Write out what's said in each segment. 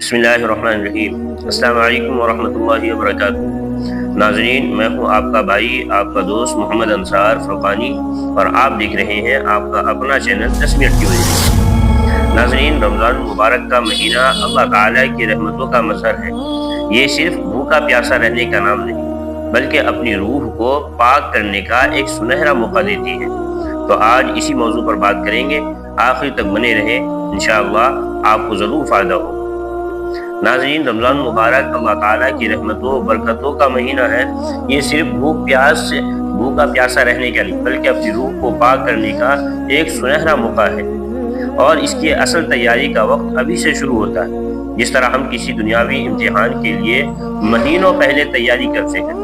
بسم اللہ الرحمن الرحیم۔ السلام علیکم ورحمۃ اللہ وبرکاتہ۔ ناظرین، میں ہوں آپ کا بھائی، آپ کا دوست محمد انصار فرقانی، اور آپ دیکھ رہے ہیں آپ کا اپنا چینل 10 منٹ کی وجہ۔ ناظرین، رمضان المبارک کا مہینہ اللہ تعالیٰ کی رحمتوں کا مظہر ہے۔ یہ صرف بھوکا پیاسا رہنے کا نام نہیں، بلکہ اپنی روح کو پاک کرنے کا ایک سنہرا موقع دیتی ہے۔ تو آج اسی موضوع پر بات کریں گے، آخر تک بنے رہیں، انشاءاللہ آپ کو ضرور فائدہ ہو۔ ناظرین، رمضان مبارک اللہ تعالیٰ کی رحمتوں و برکتوں کا مہینہ ہے۔ یہ صرف بھوکا پیاسا رہنے کا نہیں، بلکہ اپنی روح کو پاک کرنے کا ایک سنہرا موقع ہے، اور اس کی اصل تیاری کا وقت ابھی سے شروع ہوتا ہے۔ جس طرح ہم کسی دنیاوی امتحان کے لیے مہینوں پہلے تیاری کرتے ہیں،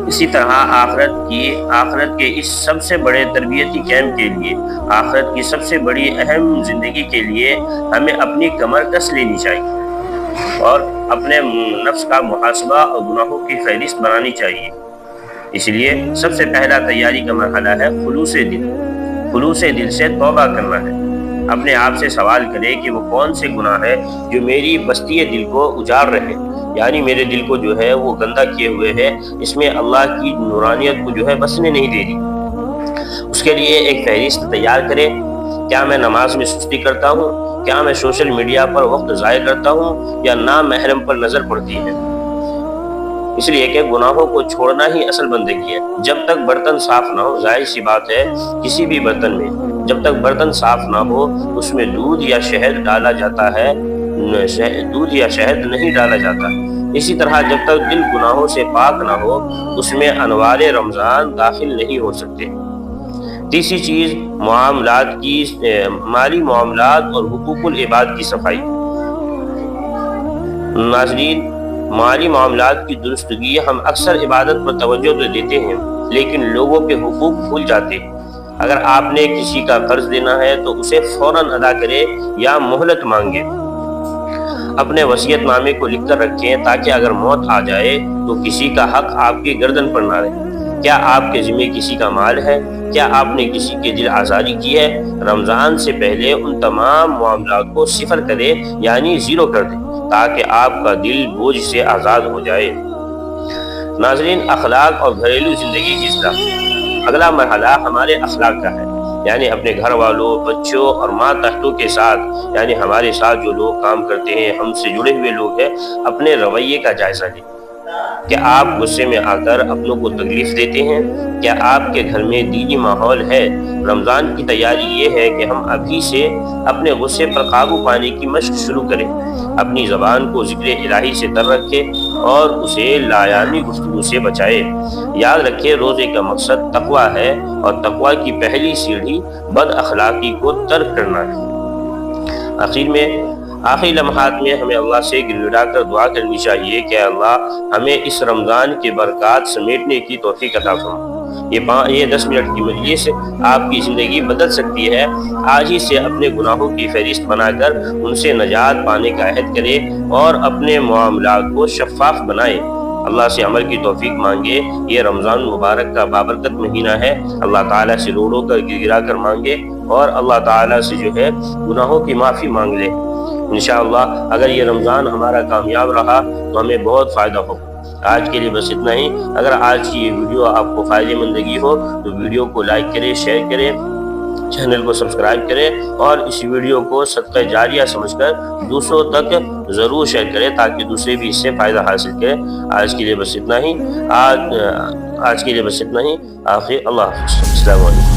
اسی طرح آخرت کے اس سب سے بڑے تربیتی کیمپ کے لیے، آخرت کی سب سے بڑی اہم زندگی کے لیے ہمیں اپنی کمر کس لینی چاہیے اور اپنے نفس کا محاسبہ اور گناہوں کی فہرست بنانی چاہیے۔ اس لیے سب سے پہلا تیاری کا مرحلہ ہے خلوص دل۔ خلوص دل سے توبہ کرنا ہے۔ اپنے آپ سے سوال کرے کہ وہ کون سے گناہ ہے جو میری بستی دل کو اجاڑ رہے، یعنی میرے دل کو جو ہے وہ گندا کیے ہوئے ہے، اس میں اللہ کی نورانیت کو جو ہے بسنے نہیں دے رہی۔ اس کے لیے ایک فہرست تیار کرے۔ کیا میں نماز میں سستی کرتا ہوں؟ کیا میں سوشل میڈیا پر وقت ضائع کرتا ہوں، یا نامحرم پر نظر پڑتی ہے؟ اس لیے کہ گناہوں کو چھوڑنا ہی اصل بندگی ہے۔ جب تک برتن صاف نہ ہو، ظاہر سی بات ہے کسی بھی برتن میں جب تک برتن صاف نہ ہو اس میں دودھ یا شہد ڈالا جاتا ہے، دودھ یا شہد نہیں ڈالا جاتا۔ اسی طرح جب تک دل گناہوں سے پاک نہ ہو اس میں انوار رمضان داخل نہیں ہو سکتے۔ تیسری چیز مالی معاملات اور حقوق العباد کی صفائی۔ ناظرین، مالی معاملات کی درستگی، ہم اکثر عبادت پر توجہ تو دیتے ہیں لیکن لوگوں کے حقوق بھول جاتے ہیں۔ اگر آپ نے کسی کا قرض دینا ہے تو اسے فوراً ادا کرے یا مہلت مانگے۔ اپنے وصیت نامے کو لکھ کر رکھیں تاکہ اگر موت آ جائے تو کسی کا حق آپ کی گردن پر نہ رہے۔ کیا آپ کے ذمہ کسی کا مال ہے؟ کیا آپ نے کسی کے دل آزاری کی ہے؟ رمضان سے پہلے ان تمام معاملات کو صفر کرے، یعنی زیرو کر دیں، تاکہ آپ کا دل بوجھ سے آزاد ہو جائے۔ ناظرین، اخلاق اور گھریلو زندگی کی اصلاح۔ اگلا مرحلہ ہمارے اخلاق کا ہے، یعنی اپنے گھر والوں، بچوں اور ماتحتوں کے ساتھ، یعنی ہمارے ساتھ جو لوگ کام کرتے ہیں، ہم سے جڑے ہوئے لوگ ہیں، اپنے رویے کا جائزہ لیں۔ کیا آپ غصے میں آ کر اپنوں کو تکلیف دیتے ہیں؟ کیا آپ کے گھر میں دینی ماحول ہے؟ رمضان کی تیاری یہ ہے کہ ہم ابھی سے اپنے غصے پر قابو پانے کی مشق شروع کریں، اپنی زبان کو ذکر الہی سے تر رکھیں اور اسے لایانی گفتگو سے بچائے۔ یاد رکھیں، روزے کا مقصد تقوی ہے، اور تقوی کی پہلی سیڑھی بد اخلاقی کو ترک کرنا ہے۔ آخری لمحات میں ہمیں اللہ سے گر گڑا کر دعا کرنی چاہیے کہ اللہ ہمیں اس رمضان کے برکات سمیٹنے کی توفیق عطا فرما۔ یہ 10 منٹ کی مجلس آپ کی زندگی بدل سکتی ہے۔ آج ہی سے اپنے گناہوں کی فہرست بنا کر ان سے نجات پانے کا عہد کرے اور اپنے معاملات کو شفاف بنائے۔ اللہ سے عمل کی توفیق مانگے۔ یہ رمضان مبارک کا بابرکت مہینہ ہے۔ اللہ تعالیٰ سے رو رو کر گر گرا کر مانگے، اور اللہ تعالیٰ سے جو ہے گناہوں کی معافی مانگ لے۔ انشاءاللہ اگر یہ رمضان ہمارا کامیاب رہا تو ہمیں بہت فائدہ ہوگا۔ آج کے لیے بس اتنا ہی۔ اگر آج کی یہ ویڈیو آپ کو فائدہ مند لگی ہو تو ویڈیو کو لائک کریں، شیئر کریں، چینل کو سبسکرائب کریں، اور اس ویڈیو کو صدقہ جاریہ سمجھ کر دوسروں تک ضرور شیئر کریں تاکہ دوسرے بھی اس سے فائدہ حاصل کریں۔ آج کے لیے بس اتنا ہی۔ آخر اللہ حافظ۔ السلام علیکم۔